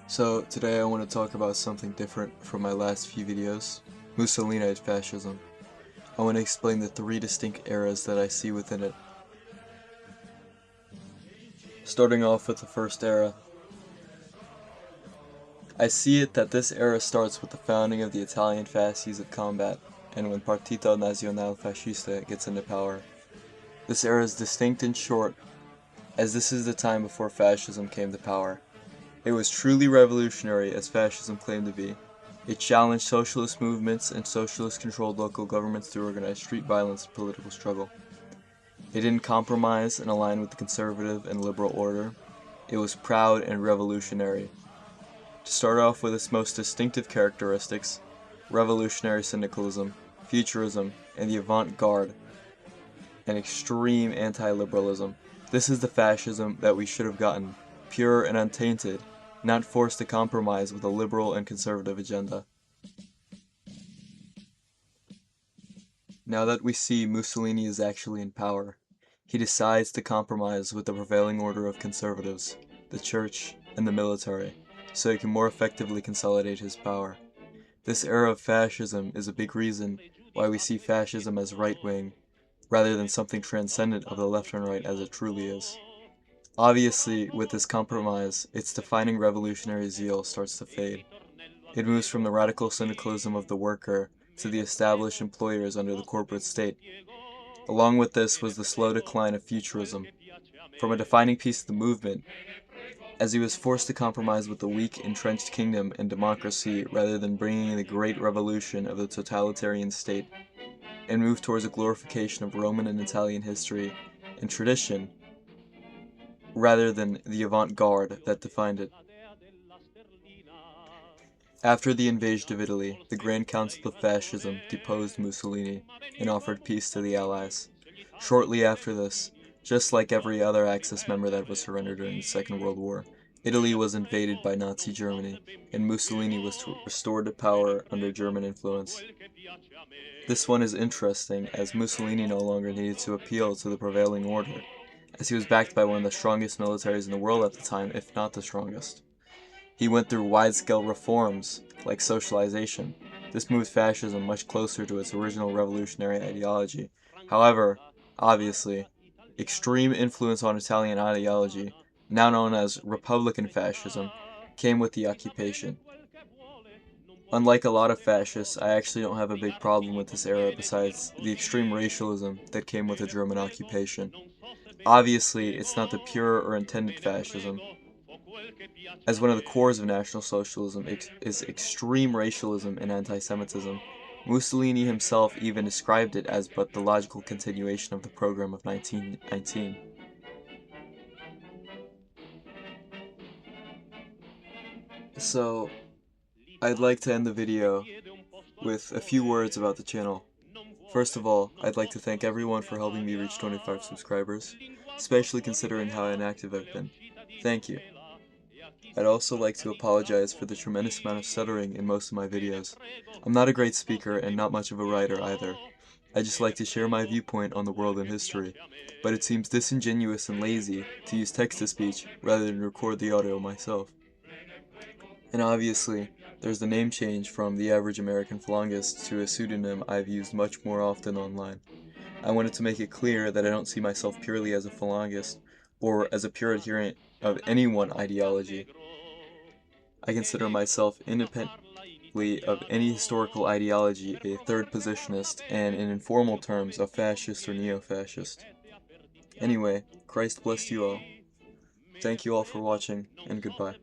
So today I want to talk about something different from my last few videos, Mussolini fascism. I want to explain the three distinct eras that I see within it. Starting off with the first era. I see it that this era starts with the founding of the Italian fasces at combat, and when Partito Nazionale Fascista gets into power. This era is distinct and short, as this is the time before fascism came to power. It was truly revolutionary, as fascism claimed to be. It challenged socialist movements and socialist-controlled local governments to organize street violence and political struggle. It didn't compromise and align with the conservative and liberal order. It was proud and revolutionary. To start off with its most distinctive characteristics, revolutionary syndicalism, futurism, and the avant-garde, and extreme anti-liberalism. This is the fascism that we should have gotten, pure and untainted, not forced to compromise with a liberal and conservative agenda. Now that we see Mussolini is actually in power, he decides to compromise with the prevailing order of conservatives, the church, and the military, so he can more effectively consolidate his power. This era of fascism is a big reason why we see fascism as right-wing, rather than something transcendent of the left and right as it truly is. Obviously, with this compromise, its defining revolutionary zeal starts to fade. It moves from the radical syndicalism of the worker to the established employers under the corporate state. Along with this was the slow decline of futurism, from a defining piece of the movement, as he was forced to compromise with the weak, entrenched kingdom and democracy rather than bringing the great revolution of the totalitarian state, and moved towards a glorification of Roman and Italian history and tradition, rather than the avant-garde that defined it. After the invasion of Italy, the Grand Council of Fascism deposed Mussolini and offered peace to the Allies. Shortly after this, just like every other Axis member that was surrendered during the Second World War, Italy was invaded by Nazi Germany, and Mussolini was restored to power under German influence. This one is interesting, as Mussolini no longer needed to appeal to the prevailing order, as he was backed by one of the strongest militaries in the world at the time, if not the strongest. He went through wide-scale reforms, like socialization. This moved fascism much closer to its original revolutionary ideology. However, obviously, extreme influence on Italian ideology, now known as Republican fascism, came with the occupation. Unlike a lot of fascists, I actually don't have a big problem with this era besides the extreme racialism that came with the German occupation. Obviously, it's not the pure or intended fascism, as one of the cores of National Socialism is extreme racialism and anti-Semitism. Mussolini himself even described it as but the logical continuation of the program of 1919. So, I'd like to end the video with a few words about the channel. First of all, I'd like to thank everyone for helping me reach 25 subscribers, especially considering how inactive I've been. Thank you. I'd also like to apologize for the tremendous amount of stuttering in most of my videos. I'm not a great speaker and not much of a writer either. I just like to share my viewpoint on the world and history, but it seems disingenuous and lazy to use text-to-speech rather than record the audio myself. And obviously, there's the name change from The Average American Phalangist to a pseudonym I've used much more often online. I wanted to make it clear that I don't see myself purely as a Phalangist, or as a pure adherent of any one ideology. I consider myself independently of any historical ideology a third positionist, and in informal terms a fascist or neo-fascist. Anyway, Christ bless you all. Thank you all for watching, and goodbye.